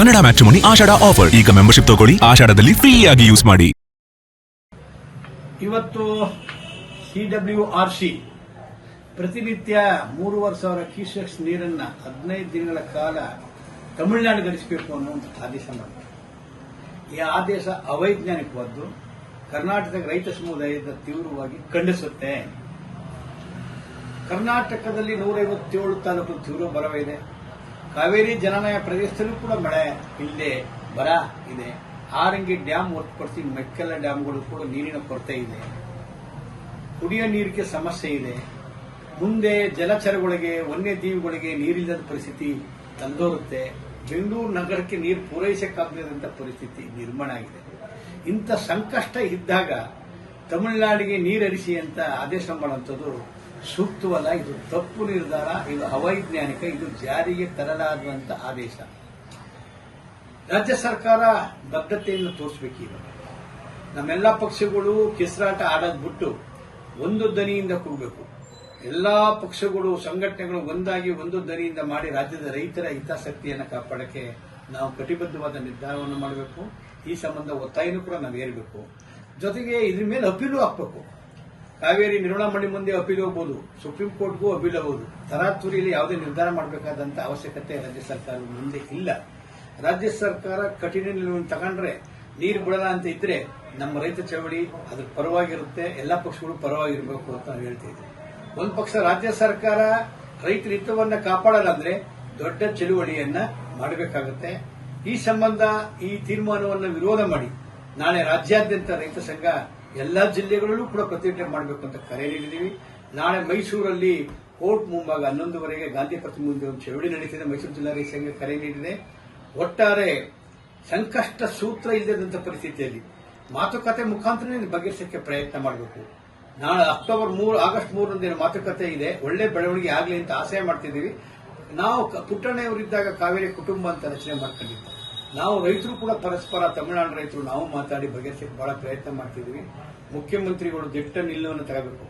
Kannada matrimony ಆಷಾಢ offer. ಈಗ membership ತಗೊಳ್ಳಿ, ಆಷಾಢದಲ್ಲಿ free ಆಗಿ ಯೂಸ್ ಮಾಡಿ. ಇವತ್ತು CWRC ಪ್ರತಿನಿತ್ಯ 3,500 ಕ್ಯೂಸೆಕ್ಸ್ ನೀರನ್ನ 15 ದಿನಗಳ ಕಾಲ ತಮಿಳುನಾಡು ಗಳಿಸಬೇಕು ಅನ್ನುವಂಥ ಆದೇಶ ಮಾಡಿದೆ. ಈ ಆದೇಶ ಅವೈಜ್ಞಾನಿಕವಾದ್ದು, ಕರ್ನಾಟಕದ ರೈತ ಸಮುದಾಯದ ತೀವ್ರವಾಗಿ ಖಂಡಿಸುತ್ತೆ. ಕರ್ನಾಟಕದಲ್ಲಿ 157 ತಾಲೂಕು ತೀವ್ರ ಬರವಿದೆ. ಕಾವೇರಿ ಜಲಾನಯ ಪ್ರದೇಶದಲ್ಲೂ ಕೂಡ ಮಳೆ ಇಲ್ಲದೆ ಬರ ಇದೆ. ಆರಂಗಿ ಡ್ಯಾಂ ಹೊರತುಪಡಿಸಿ ಮೆಕ್ಕೆಲ್ಲ ಡ್ಯಾಂಗಳು ಕೂಡ ನೀರಿನ ಕೊರತೆ ಇದೆ. ಕುಡಿಯೋ ನೀರಿಗೆ ಸಮಸ್ಯೆ ಇದೆ. ಮುಂದೆ ಜಲಚರಗಳಿಗೆ, ವನ್ಯಜೀವಿಗಳಿಗೆ ನೀರಿಲ್ಲದ ಪರಿಸ್ಥಿತಿ ತಂದೋರುತ್ತೆ. ಬೆಂಗಳೂರು ನಗರಕ್ಕೆ ನೀರು ಪೂರೈಸಕ್ಕಾಗದಂತ ಪರಿಸ್ಥಿತಿ ನಿರ್ಮಾಣ ಆಗಿದೆ. ಇಂಥ ಸಂಕಷ್ಟ ಇದ್ದಾಗ ತಮಿಳುನಾಡಿಗೆ ನೀರರಿಸಿ ಅಂತ ಆದೇಶ ಮಾಡುವಂಥದ್ದು ಸೂಕ್ತವಲ್ಲ. ಇದು ತಪ್ಪು ನಿರ್ಧಾರ, ಇದು ಅವೈಜ್ಞಾನಿಕ, ಇದು ಜಾರಿಗೆ ತರಲಾದಂಥ ಆದೇಶ. ರಾಜ್ಯ ಸರ್ಕಾರ ಬದ್ಧತೆಯನ್ನು ತೋರಿಸಬೇಕೀಗ. ನಮ್ಮೆಲ್ಲ ಪಕ್ಷಗಳು ಕೆಸರಾಟ ಆಡೋದು ಬಿಟ್ಟು ಒಂದು ದನಿಯಿಂದ ಕೂಗಬೇಕು. ಎಲ್ಲಾ ಪಕ್ಷಗಳು, ಸಂಘಟನೆಗಳು ಒಂದಾಗಿ ಒಂದು ದನಿಯಿಂದ ಮಾಡಿ ರಾಜ್ಯದ ರೈತರ ಹಿತಾಸಕ್ತಿಯನ್ನು ಕಾಪಾಡಕ್ಕೆ ನಾವು ಕಟಿಬದ್ಧವಾದ ನಿರ್ಧಾರವನ್ನು ಮಾಡಬೇಕು. ಈ ಸಂಬಂಧ ಒತ್ತಾಯನೂ ಕೂಡ ನಾವು ಏರಬೇಕು. ಜೊತೆಗೆ ಇದ್ರ ಮೇಲೆ ಅಪೀಲು ಹಾಕಬೇಕು. ಕಾವೇರಿ ನಿರ್ವಹಣಾ ಮಂಡಳಿ ಮುಂದೆ ಅಪೀಲ್ ಹೋಗಬಹುದು, ಸುಪ್ರೀಂ ಕೋರ್ಟ್ಗೂ ಅಪೀಲ್ ಹೋಗಬಹುದು. ತರಾತುರಿಯಲ್ಲಿ ಯಾವುದೇ ನಿರ್ಧಾರ ಮಾಡಬೇಕಾದಂತ ಅವಶ್ಯಕತೆ ರಾಜ್ಯ ಸರ್ಕಾರದ ಮುಂದೆ ಇಲ್ಲ. ರಾಜ್ಯ ಸರ್ಕಾರ ಕಠಿಣ ನಿಲುವನ್ನು ತಗೊಂಡ್ರೆ, ನೀರು ಬಿಡಲ್ಲ ಅಂತ ಇದ್ರೆ ನಮ್ಮ ರೈತ ಚಳವಳಿ ಅದ್ರ ಪರವಾಗಿರುತ್ತೆ. ಎಲ್ಲಾ ಪಕ್ಷಗಳು ಪರವಾಗಿರಬೇಕು ಅಂತ ನಾವು ಹೇಳ್ತಿದ್ವಿ. ಒಂದು ಪಕ್ಷ ರಾಜ್ಯ ಸರ್ಕಾರ ರೈತರ ಹಿತವನ್ನ ಕಾಪಾಡಲ್ಲ ಅಂದ್ರೆ ದೊಡ್ಡ ಚಳುವಳಿಯನ್ನ ಮಾಡಬೇಕಾಗುತ್ತೆ. ಈ ಸಂಬಂಧ ಈ ತೀರ್ಮಾನವನ್ನು ವಿರೋಧ ಮಾಡಿ ನಾಳೆ ರಾಜ್ಯಾದ್ಯಂತ ರೈತ ಸಂಘ ಎಲ್ಲಾ ಜಿಲ್ಲೆಗಳಲ್ಲೂ ಕೂಡ ಪ್ರತಿಭಟನೆ ಮಾಡಬೇಕು ಅಂತ ಕರೆ ನೀಡಿದ್ದೀವಿ. ನಾಳೆ ಮೈಸೂರಲ್ಲಿ ಕೋರ್ಟ್ ಮುಂಭಾಗ 11:00ವರೆಗೆ ಗಾಂಧಿ ಪ್ರತಿಮೆ ಮುಂದೆ ಒಂದು ಚಳವಳಿ ನಡೀತಿದೆ. ಮೈಸೂರು ಜಿಲ್ಲಾ ರೈತ ಸಂಘ ಕರೆ ನೀಡಿದೆ. ಒಟ್ಟಾರೆ ಸಂಕಷ್ಟ ಸೂತ್ರ ಇಲ್ಲದಂತ ಪರಿಸ್ಥಿತಿಯಲ್ಲಿ ಮಾತುಕತೆ ಮುಖಾಂತರ ಬಗೆಹರಿಸಕ್ಕೆ ಪ್ರಯತ್ನ ಮಾಡಬೇಕು. ನಾಳೆ ಆಗಸ್ಟ್ 3 ಮಾತುಕತೆ ಇದೆ. ಒಳ್ಳೆ ಬೆಳವಣಿಗೆ ಆಗಲಿ ಅಂತ ಆಶಯ ಮಾಡ್ತಿದ್ದೀವಿ. ನಾವು ಪುಟ್ಟಣ್ಣಯವರಿದ್ದಾಗ ಕಾವೇರಿ ಕುಟುಂಬ ಅಂತ ರಚನೆ ಮಾಡ್ಕೊಂಡಿದ್ದೆ. ನಾವು ರೈತರು ಕೂಡ ಪರಸ್ಪರ, ತಮಿಳುನಾಡು ರೈತರು ನಾವು ಮಾತಾಡಿ ಬಗೆಹರಿಸಕ್ಕೆ ಬಹಳ ಪ್ರಯತ್ನ ಮಾಡ್ತಿದ್ದೀವಿ. ಮುಖ್ಯಮಂತ್ರಿಗಳು ದಿಟ್ಟ ನಿಲುವನ್ನು ತಗೋಬೇಕು,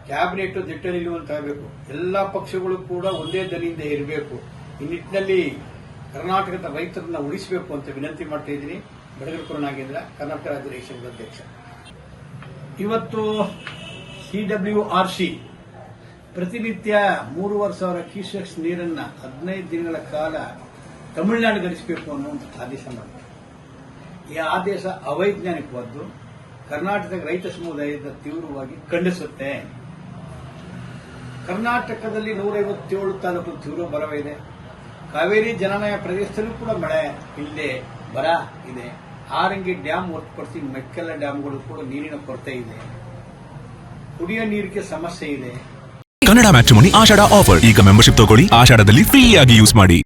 ಕ್ಯಾಬಿನೆಟ್ ದಿಟ್ಟ ನಿಲುವನ್ನು ತಗೋಬೇಕು. ಎಲ್ಲಾ ಪಕ್ಷಗಳು ಕೂಡ ಒಂದೇ ದನಿಯಿಂದ ಇರಬೇಕು. ಈ ನಿಟ್ಟಿನಲ್ಲಿ ಕರ್ನಾಟಕದ ರೈತರನ್ನ ಉಳಿಸಬೇಕು ಅಂತ ವಿನಂತಿ ಮಾಡ್ತಾ ಇದ್ದೀನಿ. ಬೆಳಗಲಕುರ ನಾಗೇಂದ್ರ, ಕರ್ನಾಟಕ ರಾಜ್ಯ ರೈತ ಸಂಘದ ಅಧ್ಯಕ್ಷ. ಇವತ್ತು CWRC ಪ್ರತಿನಿತ್ಯ 3,500 ಕ್ಯೂಸೆಕ್ಸ್ ನೀರನ್ನ 15 ದಿನಗಳ ಕಾಲ ತಮಿಳುನಾಡು ಗಳಿಸಬೇಕು ಅನ್ನುವಂಥ ಆದೇಶ ಮಾಡಿದೆ. ಈ ಆದೇಶ ಅವೈಜ್ಞಾನಿಕವಾದ್ದು, ಕರ್ನಾಟಕದ ರೈತ ಸಮುದಾಯದ ತೀವ್ರವಾಗಿ ಖಂಡಿಸುತ್ತೆ. ಕರ್ನಾಟಕದಲ್ಲಿ 157 ತಾಲೂಕು ತೀವ್ರ ಬರವಿದೆ. ಕಾವೇರಿ ಜಲಾನಯ ಪ್ರದೇಶದಲ್ಲೂ ಕೂಡ ಮಳೆ ಇಲ್ಲದೆ ಬರ ಇದೆ. ಆರಂಗಿ ಡ್ಯಾಂ ಹೊರತುಪಡಿಸಿ ಮೆಕ್ಕೆಲ್ಲ ಡ್ಯಾಂಗಳು ಕೂಡ ನೀರಿನ ಕೊರತೆ ಇದೆ. ಕುಡಿಯೋ ನೀರಿಗೆ ಸಮಸ್ಯೆ ಇದೆ. ಕನ್ನಡ ಮ್ಯಾಟ್ರಿಮೋನಿ ಆಷಾಢ ಆಫರ್. ಈಗ ಮೆಂಬರ್ಶಿಪ್ ತಗೊಳ್ಳಿ, ಆಷಾಢದಲ್ಲಿ ಫ್ರೀ ಆಗಿ ಯೂಸ್ ಮಾಡಿ.